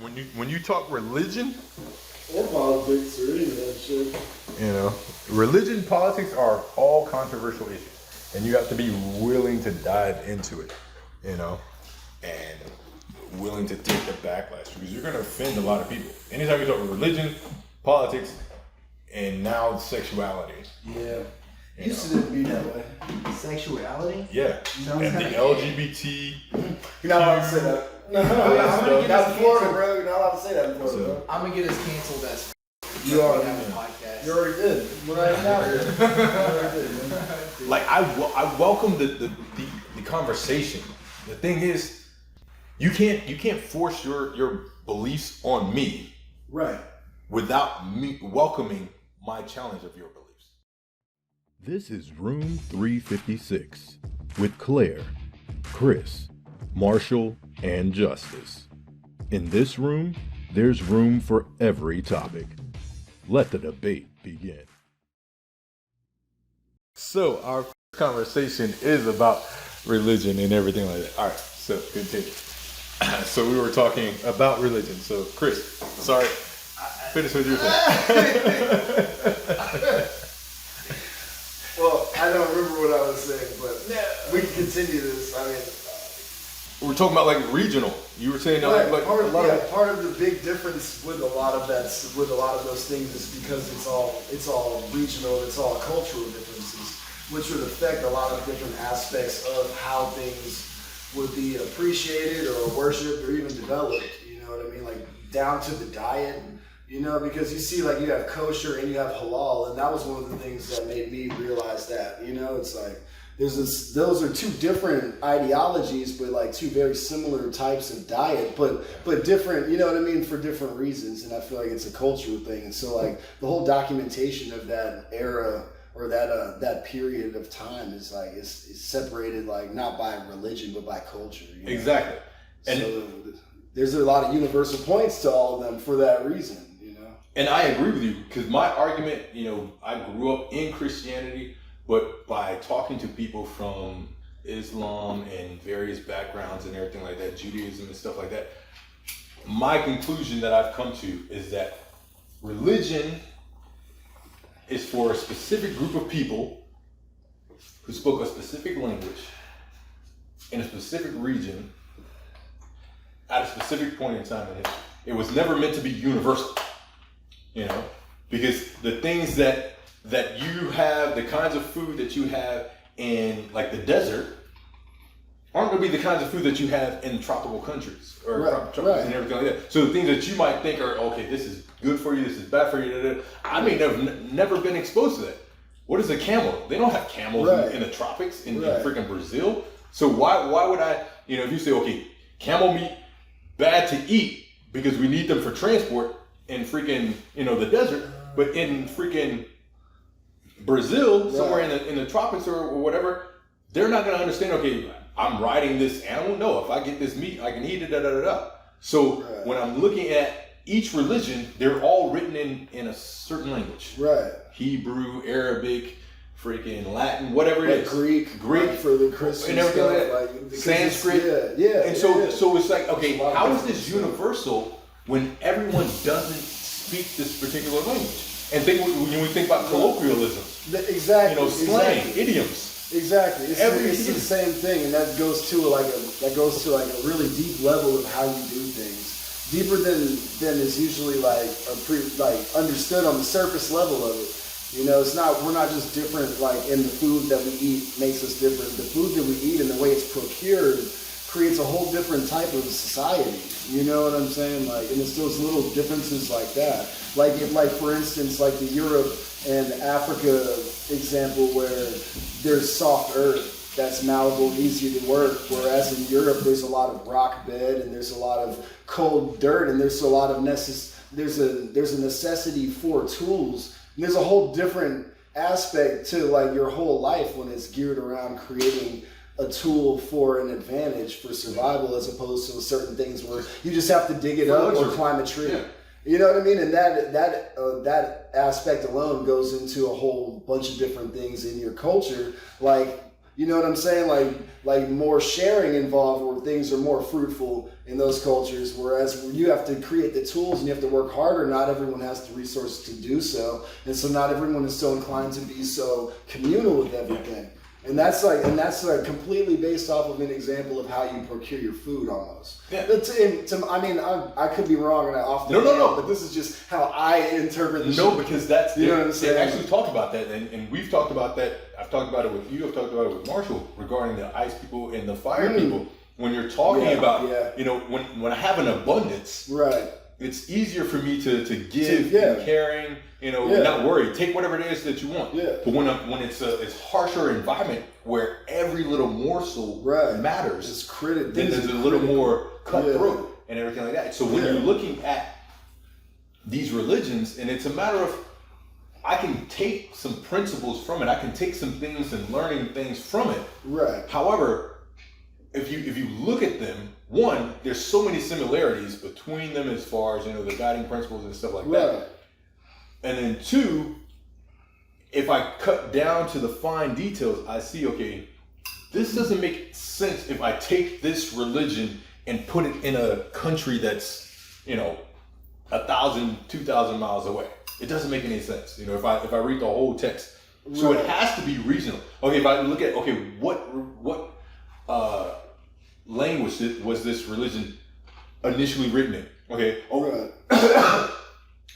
when you talk religion or politics or any of that shit, you know, religion, politics are all controversial issues, and you have to be willing to dive into it, you know, and willing to take the backlash because you're going to offend a lot of people. Anytime you talk about religion, politics, and now sexuality. Yeah. Used to be that way. Sexuality? Yeah. Sounds And the kinda LGBT. You're not allowed to say that. No, I'm gonna get not us in Florida, canceled. bro. You're not allowed to say that in Florida, So- bro. I'm gonna get us canceled as You already have a did. podcast. You already did. We're not even out here. You already did, man. Like I welcome the conversation. The thing is, you can't force your beliefs on me Right. without me welcoming my challenge of your beliefs. This is Room 356 with Claire, Chris, Marshall, and Justice. In this room, there's room for every topic. Let the debate begin. So our conversation is about religion and everything like that. All right, so continue. So we were talking about religion. So Chris, sorry, finish what you were saying. Well, I don't remember what I was saying, but we can continue this. I mean, We're talking about like regional. You were saying right, like part, a lot of part of the big difference with a lot of those things is because it's all regional, it's all cultural differences, which would affect a lot of different aspects of how things would be appreciated or worshipped or even developed. You know what I mean? Like down to the diet. You know, because you see, like, you have kosher and you have halal, and that was one of the things that made me realize that. You know, it's like those are two different ideologies, but like two very similar types of diet, but different. You know what I mean, for different reasons. And I feel like it's a cultural thing. And so, like, the whole documentation of that era or that period of time is like it's separated, like, not by religion but by culture. You know? exactly. And So there's a lot of universal points to all of them for that reason. And I agree with you because my argument, you know, I grew up in Christianity, but by talking to people from Islam and various backgrounds and everything like that, Judaism and stuff like that, my conclusion that I've come to is that religion is for a specific group of people who spoke a specific language in a specific region at a specific point in time in history. It was never meant to be universal. You know, because the things that you have, the kinds of food that you have in like the desert aren't going to be the kinds of food that you have in tropical countries or tropics and everything like that. So the things that you might think are, okay, this is good for you, this is bad for you, I may have never been exposed to that. What is a camel? They don't have camels in the tropics in freaking Brazil. So why would I, you know, if you say, okay, camel meat, bad to eat because we need them for transport, in freaking, you know, the desert, but in freaking Brazil, somewhere in the tropics or whatever, they're not going to understand, okay, I'm riding this animal. No, if I get this meat, I can eat it, So when I'm looking at each religion, they're all written in a certain language. Right. Hebrew, Arabic, freaking Latin, whatever it is. Greek for the Christian and everything stuff, like that. Sanskrit. And so it's like, okay, how is this universal when everyone doesn't speak this particular language? And when we think about colloquialisms, exactly, you know, slang, idioms. Exactly, it's the same thing, and that goes to like a really deep level of how you do things, deeper than is usually like understood on the surface level of it. You know, we're not just different like in the food that we eat makes us different. The food that we eat and the way it's procured creates a whole different type of society. You know what I'm saying? Like, and it's those little differences like that. Like, for instance, like the Europe and Africa example where there's soft earth that's malleable, easy to work, whereas in Europe there's a lot of rock bed and there's a lot of cold dirt and there's a lot of there's a necessity for tools. And there's a whole different aspect to like your whole life when it's geared around creating a tool for an advantage for survival, as opposed to certain things where you just have to dig it up or climb a tree. Yeah. You know what I mean? And that aspect alone goes into a whole bunch of different things in your culture. Like, You know what I'm saying? Like more sharing involved, where things are more fruitful in those cultures. Whereas when you have to create the tools and you have to work harder, not everyone has the resources to do so, and so not everyone is so inclined to be so communal with everything. And that's completely based off of an example of how you procure your food, almost. Yeah. I mean, I could be wrong, and I often No. but this is just how I interpret the No, shit. because that's You know what I'm they saying? actually talked about that, and we've talked about that. I've talked about it with you. I've talked about it with Marshall regarding the ice people and the fire people. When you're talking about, you know, when I have an abundance, Right. it's easier for me to give and caring, you know, not worry. Take whatever it is that you want. Yeah. But when it's a harsher environment where every little morsel matters, It's critical. then there's a little more cutthroat and everything like that. So when you're looking at these religions, and it's a matter of, I can take some principles from it. I can take some things and learning things from it. Right. However, if you look at them, one, there's so many similarities between them as far as, you know, the guiding principles and stuff like that. And then two, if I cut down to the fine details, I see, okay, this doesn't make sense if I take this religion and put it in a country that's, you know, 1,000, 2,000 miles away. It doesn't make any sense, you know, if I read the whole text. So it has to be regional. Okay, if I look at, what language was this religion initially written in? Okay.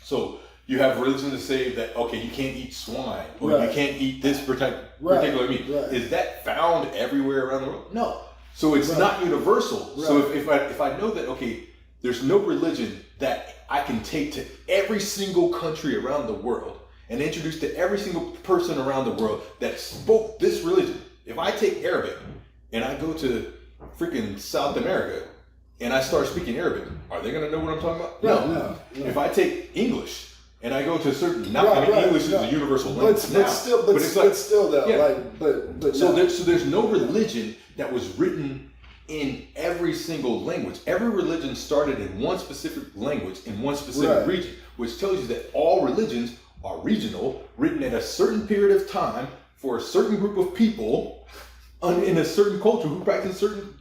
So you have religion to say that, okay, you can't eat swine, or you can't eat this particular meat. Is that found everywhere around the world? No. So it's not universal. So if I know that, okay, there's no religion that I can take to every single country around the world and introduce to every single person around the world that spoke this religion. If I take Arabic and I go to freaking South America and I start speaking Arabic, are they going to know what I'm talking about? No. If I take English and I go to a certain, English is a universal language but still though, so there's no religion that was written in every single language. Every religion started in one specific language in one specific region, which tells you that all religions are regional, written at a certain period of time for a certain group of people in a certain culture who practice certain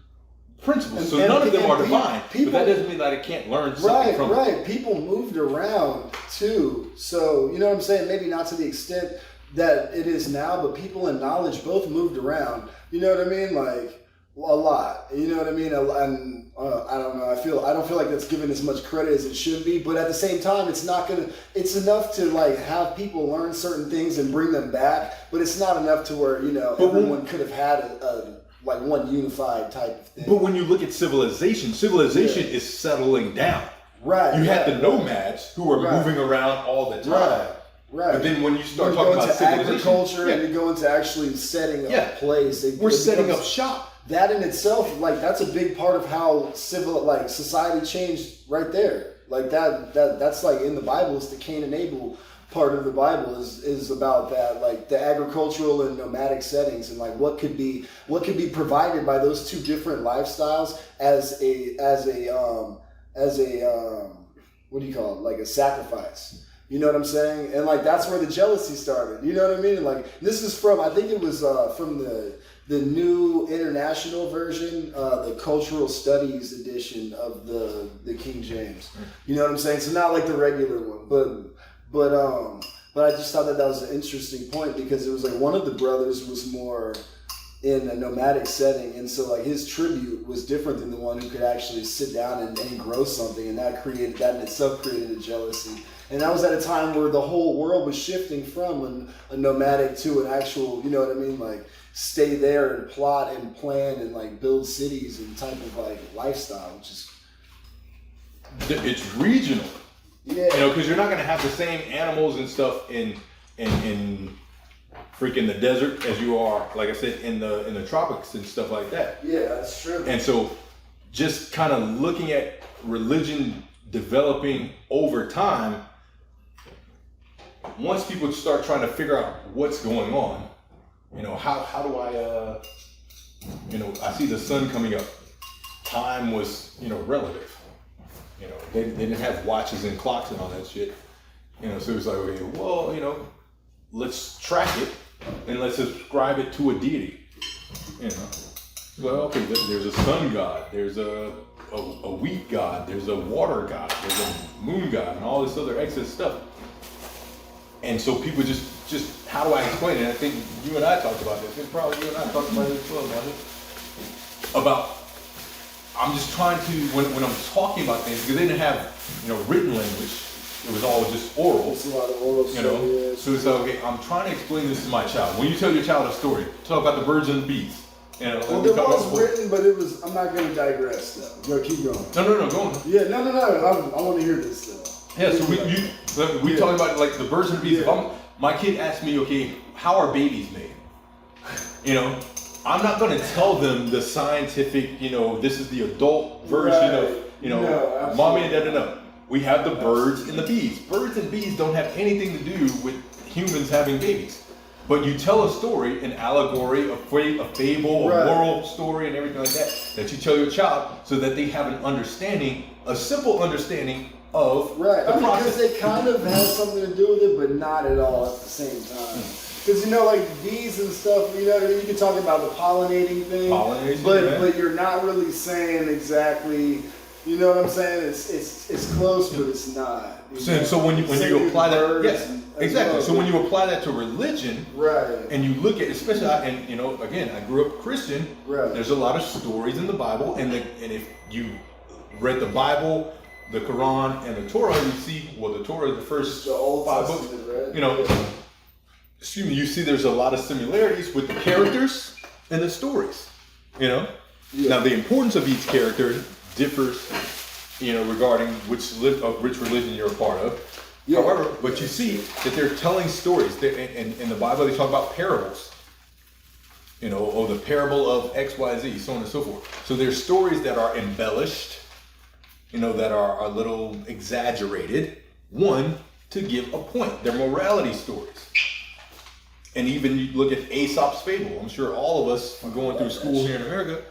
principles. So none of them are divine, but that doesn't mean that I can't learn something from it. People moved around too. So, you know what I'm saying? Maybe not to the extent that it is now, but people in knowledge both moved around. You know what I mean? Like, a lot. You know what I mean? And I don't know. I don't feel like that's given as much credit as it should be. But at the same time, it's enough to like have people learn certain things and bring them back. But it's not enough to where, you know, everyone could have had a like one unified type of thing. But when you look at civilization is settling down. Right. You had the nomads who were moving around all the time. Right. But then when you start talking about civilization, agriculture and you go into actually setting up a place, we're setting up shop. That in itself, like, that's a big part of how society changed right there. Like that's like in the Bible. It's the Cain and Abel part of the Bible is about that, like the agricultural and nomadic settings, and like what could be provided by those two different lifestyles as a what do you call it? Like a sacrifice. You know what I'm saying? And like that's where the jealousy started. You know what I mean? And like this is from, I think it was from the New International Version, the Cultural Studies edition of the King James. You know what I'm saying? So not like the regular one, but I just thought that was an interesting point, because it was like one of the brothers was more in a nomadic setting, and so like his tribute was different than the one who could actually sit down and grow something, and that in itself created a jealousy. And that was at a time where the whole world was shifting from a nomadic to an actual, you know what I mean, like stay there and plot and plan and like build cities and type of like lifestyle, which is it's regional. Yeah. You know, because you're not going to have the same animals and stuff in freaking the desert as you are, like I said, in the tropics and stuff like that. Yeah, that's true. And so just kind of looking at religion developing over time, once people start trying to figure out what's going on, you know, how do I, you know, I see the sun coming up. Time was, you know, relative. You know, they didn't have watches and clocks and all that shit. You know, so it was like, okay, well, you know, let's track it and let's ascribe it to a deity. You know, well, okay, there's a sun god, there's a wheat god, there's a water god, there's a moon god, and all this other excess stuff. And so people just how do I explain it? I think you and I talked about this. And probably you and I talked about it as well, about I'm just trying to when I'm talking about things, because they didn't have written language. It was all just oral. It's a lot of oral stuff. Yeah, So it's like, okay, I'm trying to explain this to my child. When you tell your child a story, talk about the birds and the bees. Well, there was written, but it was. I'm not going to digress though. Go, keep going. No, go on. Yeah, no. I want to hear this though. Yeah, so we talking about like the birds and the bees. Yeah. If my kid asks me, okay, how are babies made? I'm not going to tell them the scientific, this is the adult version of, mommy and dad. No. We have the birds and the bees. Birds and bees don't have anything to do with humans having babies. But you tell a story, an allegory, a fable, a moral story, and everything like that you tell your child so that they have an understanding, a simple understanding of the process. Because it kind of has something to do with it, but not at all at the same time. Because like bees and stuff, you can talk about the pollinating thing, but you're not really saying exactly. You know what I'm saying? It's close, but it's not. So when you apply that, yes, exactly. So when you apply that to religion, right, and you look at, especially, again, I grew up Christian. Right. There's a lot of stories in the Bible, and if you read the Bible, the Quran, and the Torah, you see, the Torah, the first the Old 5 Testament, books, right? Excuse me, you see, there's a lot of similarities with the characters and the stories. Now the importance of each character differs, regarding which religion you're a part of. Yeah. However, but you see that they're telling stories. In the Bible, they talk about parables. The parable of X, Y, Z, so on and so forth. So there's stories that are embellished, that are a little exaggerated. One, to give a point. They're morality stories. And even you look at Aesop's fable. I'm sure all of us going through school here in America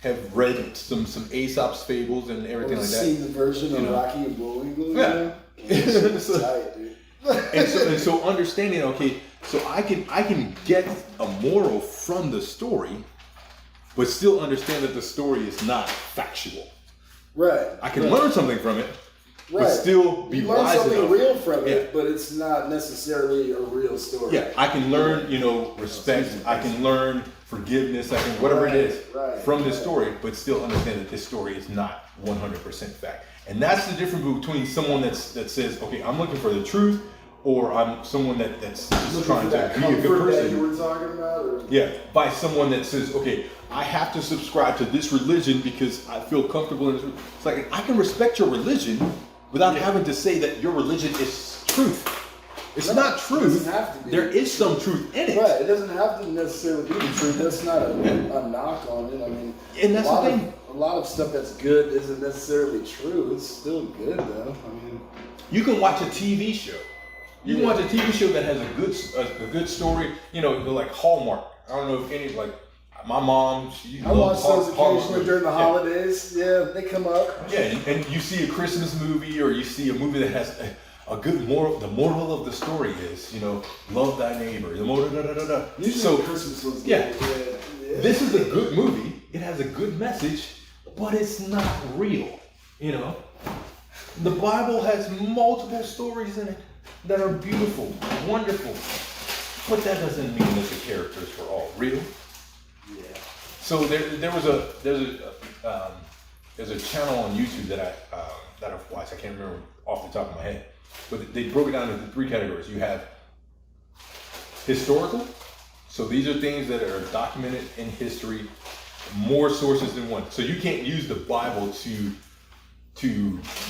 have read some Aesop's fables and everything like that. Seen the version of Rocky and Bullwinkle. Yeah. It's tight, dude. and so understanding, okay, so I can get a moral from the story, but still understand that the story is not factual. Right. I can learn something from it, but still be wise enough. You learn something real from it, but it's not necessarily a real story. Yeah, I can learn, respect. I can learn forgiveness. I can whatever it is from this story, but still understand that this story is not 100% fact. And that's the difference between someone that says, okay, I'm looking for the truth, or I'm someone that's just trying to be a good person. That you were talking about, or? Yeah, by someone that says, okay, I have to subscribe to this religion because I feel comfortable in this. It's like, I can respect your religion without having to say that your religion is truth. It's not truth. It doesn't have to be. There is some truth in it. Right. It doesn't have to necessarily be the truth. That's not a knock on it. I mean, and that's the thing. A lot of stuff that's good isn't necessarily true. It's still good though. I mean, you can watch a TV show. You can watch a TV show that has a good story. Like Hallmark. I don't know if any my mom. I watch those occasionally during the holidays. Yeah, they come up. Yeah, and you see a Christmas movie, or you see a movie that has a good moral. The moral of the story is, love thy neighbor. The moral, Usually Christmas ones. Yeah. This is a good movie. It has a good message, but it's not real. The Bible has multiple stories in it that are beautiful, wonderful, but that doesn't mean that the characters were all real. Yeah. So there's a channel on YouTube that I've watched. I can't remember off the top of my head, but they broke it down into 3 categories. You have historical, so these are things that are documented in history, more sources than one. So you can't use the Bible to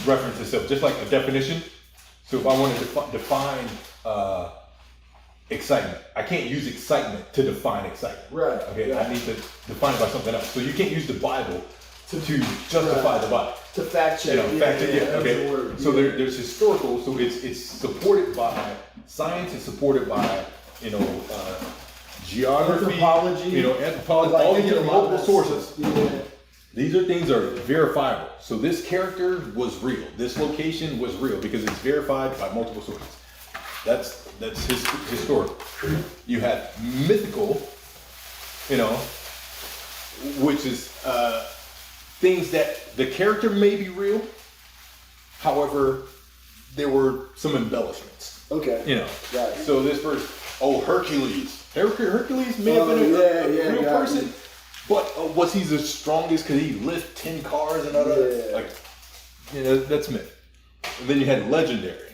reference itself, just like a definition. So if I want to define excitement, I can't use excitement to define excitement. Right. Okay. Yeah. I need to define it by something else. So you can't use the Bible to justify the Bible. To fact check. Okay. So there's historical. So it's supported by science. It's supported by geography, anthropology. Anthropology. All these are multiple sources. Yeah. These are things that are verifiable. So this character was real. This location was real because it's verified by multiple sources. That's historical. You have mythical, which is things that the character may be real, however, there were some embellishments. Okay. You know, Right. so this person, Hercules. Hercules may have been a real person, me. but was he the strongest? Could he lift 10 cars and all that? Yeah. Like, you know, that's myth. And then you had legendary.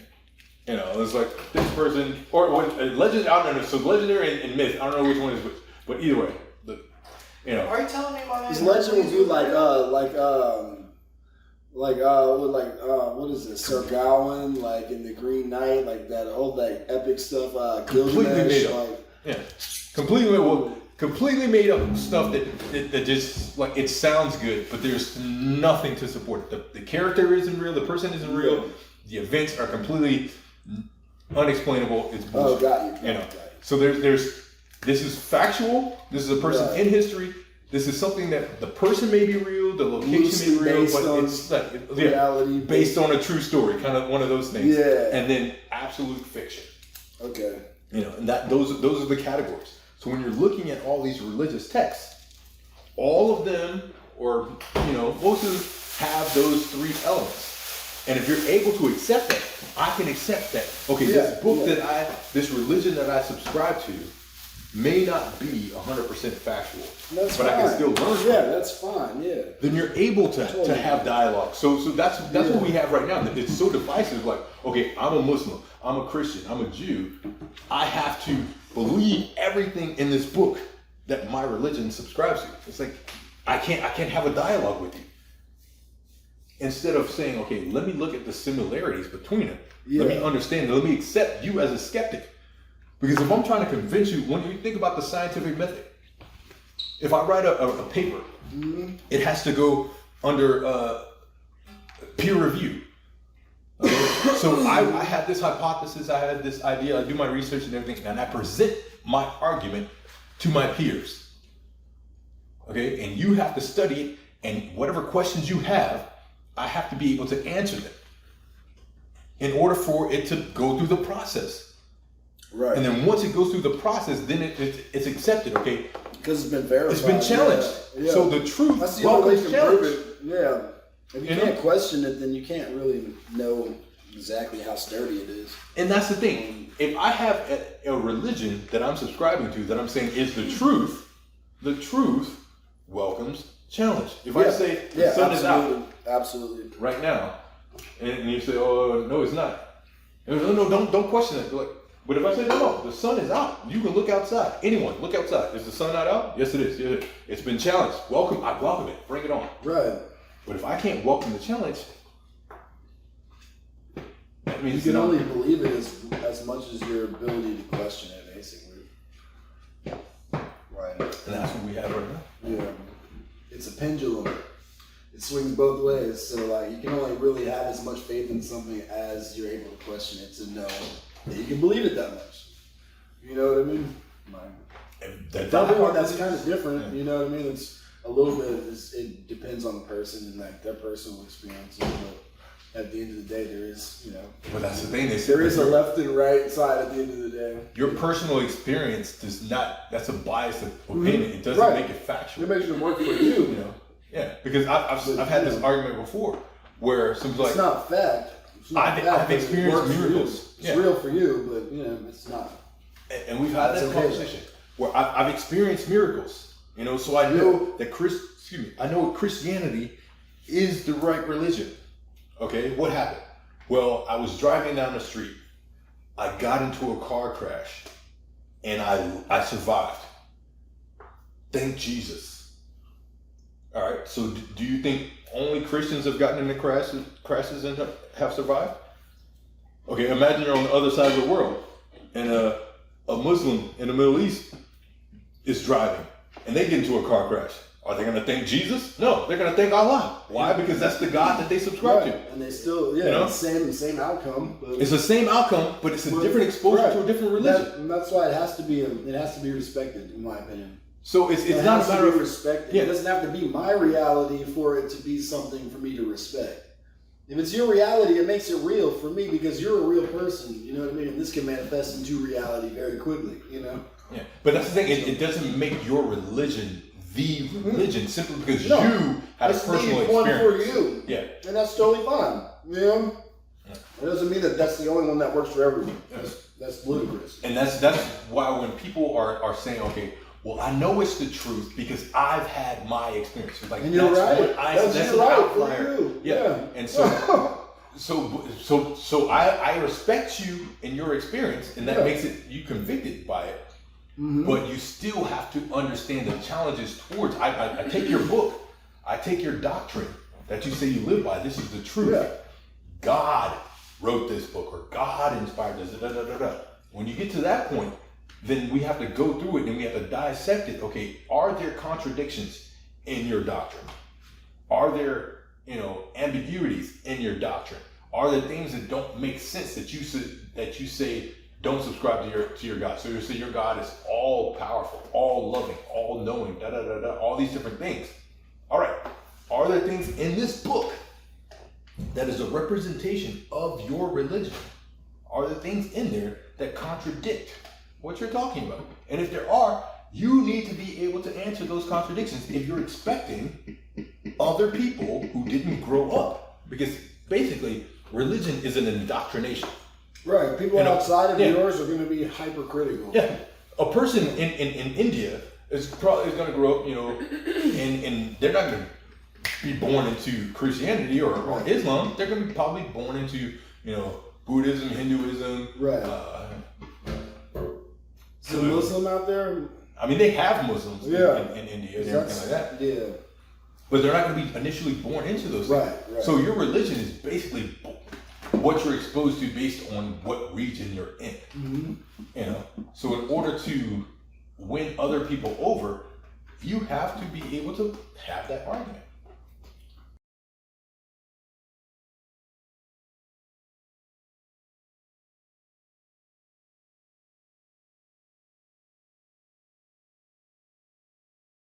You know, it's like this person, or legend. I don't know. So legendary and myth. I don't know which one is which, but either way, you know. Are you telling me my man? His legend would be what is it? Sir Gawain, like in the Green Knight, like that old like epic stuff. Completely Gilgamesh, made up. like Yeah, completely made up stuff that just like it sounds good, but there's nothing to support it. The character isn't real. The person isn't real. The events are completely unexplainable. It's bullshit. got you. You know. So there's this is factual. This is a person in history. This is something that the person may be real, the location may be real, but it's like reality, based on a true story, kind of one of those things. Yeah. And then absolute fiction. Okay. You know, and those are the categories. So when you're looking at all these religious texts, all of them, or you know, most of them have those three elements. And if you're able to accept that, I can accept that. Okay, this book this religion that I subscribe to, may not be 100% factual, That's but fine. I can still learn from Yeah, it. that's fine. Yeah. Then you're able to have dialogue. So that's what we have right now. It's so divisive. Like, okay, I'm a Muslim, I'm a Christian, I'm a Jew. I have to believe everything in this book that my religion subscribes to. It's like I can't have a dialogue with you. Instead of saying, okay, let me look at the similarities between them. Let me understand. Let me accept you as a skeptic. Because if I'm trying to convince you, when you think about the scientific method, if I write a paper, it has to go under peer review. Okay? So I have this hypothesis, I have this idea, I do my research and everything, and I present my argument to my peers. Okay, and you have to study it, and whatever questions you have, I have to be able to answer them in order for it to go through the process. Right. And then once it goes through the process, then it's accepted, okay? Because it's been verified. It's been challenged. Yeah. So the truth That's the only way you can challenge. prove it. Yeah. If you can't question it, then you can't really know exactly how sturdy it is. And that's the thing. If I have a religion that I'm subscribing to, that I'm saying is the truth welcomes challenge. If I say the sun is out right now, and you say, oh, no, it's not. No, don't question it. But if I say, no, the sun is out. You can look outside. Anyone, look outside. Is the sun not out? Yes, it is. Yes, it is. It's been challenged. I welcome it. Bring it on. Right. But if I can't welcome the challenge, that means you can only believe it as much as your ability to question it, basically. Right. And that's what we have right now. Yeah. It's a pendulum. It swings both ways. So like you can only really have as much faith in something as you're able to question it to know that you can believe it that much. You know what I mean? That's kind of different. Yeah. You know what I mean? It's a little bit. It depends on the person and like their personal experiences. But at the end of the day, there is, you know. But that's the thing. There is a left and right side at the end of the day. Your personal experience does not. That's a biased opinion. It doesn't make it factual. It makes it work for you. You know. Yeah, because I've had this argument before where someone's like, it's not fact. I've experienced miracles. It's real for you, but you know it's not. And we've had that conversation where I've experienced miracles. You know, so I know that I know Christianity is the right religion. Okay, what happened? Well, I was driving down the street. I got into a car crash, and I survived. Thank Jesus. All right. So, do you think only Christians have gotten into crashes and have survived? Okay. Imagine you're on the other side of the world, and a Muslim in the Middle East is driving, and they get into a car crash. Are they going to thank Jesus? No, they're going to thank Allah. Why? Because that's the God that they subscribe to. And they still, same outcome. But it's the same outcome, but it's a different exposure to a different religion. That's why it has to be respected, in my opinion. So it's not a matter of respect. Yeah. It doesn't have to be my reality for it to be something for me to respect. If it's your reality, it makes it real for me because you're a real person. You know what I mean? And this can manifest into reality very quickly. You know. Yeah, but that's the thing. It doesn't make your religion the religion simply because No, you had a It's personal the one for experience. you. Yeah. And that's totally fine. You know? Yeah. It doesn't mean that that's the only one that works for everyone. That's ludicrous. And that's why when people are saying, okay, well, I know it's the truth because I've had my experience. Like, And you're that's right. That's you're an right outlier. for you. Yeah. And so I respect you and your experience, and that makes it you convicted by it. Mm-hmm. But you still have to understand the challenges towards. I take your book, I take your doctrine that you say you live by. This is the truth. Yeah. God wrote this book, or God inspired this. Da, da, da, da. When you get to that point, then we have to go through it and we have to dissect it. Okay, are there contradictions in your doctrine? Are there ambiguities in your doctrine? Are there things that don't make sense that you say don't subscribe to your God? So you say your God is all powerful, all loving, all knowing, da da da da, all these different things. All right, are there things in this book that is a representation of your religion? Are there things in there that contradict what you're talking about? And if there are, you need to be able to answer those contradictions if you're expecting other people who didn't grow up. Because basically, religion is an indoctrination. Right. People outside of yours are going to be hypercritical. Yeah. A person in India is going to grow up, and they're not going to be born into Christianity or Islam. They're going to be probably born into, Buddhism, Hinduism. Right. Is a Muslim out there? I mean, they have Muslims in India and everything like that. Yeah. But they're not going to be initially born into those things. Right. So your religion is basically what you're exposed to based on what region you're in. Mm-hmm. So in order to win other people over, you have to be able to have that argument.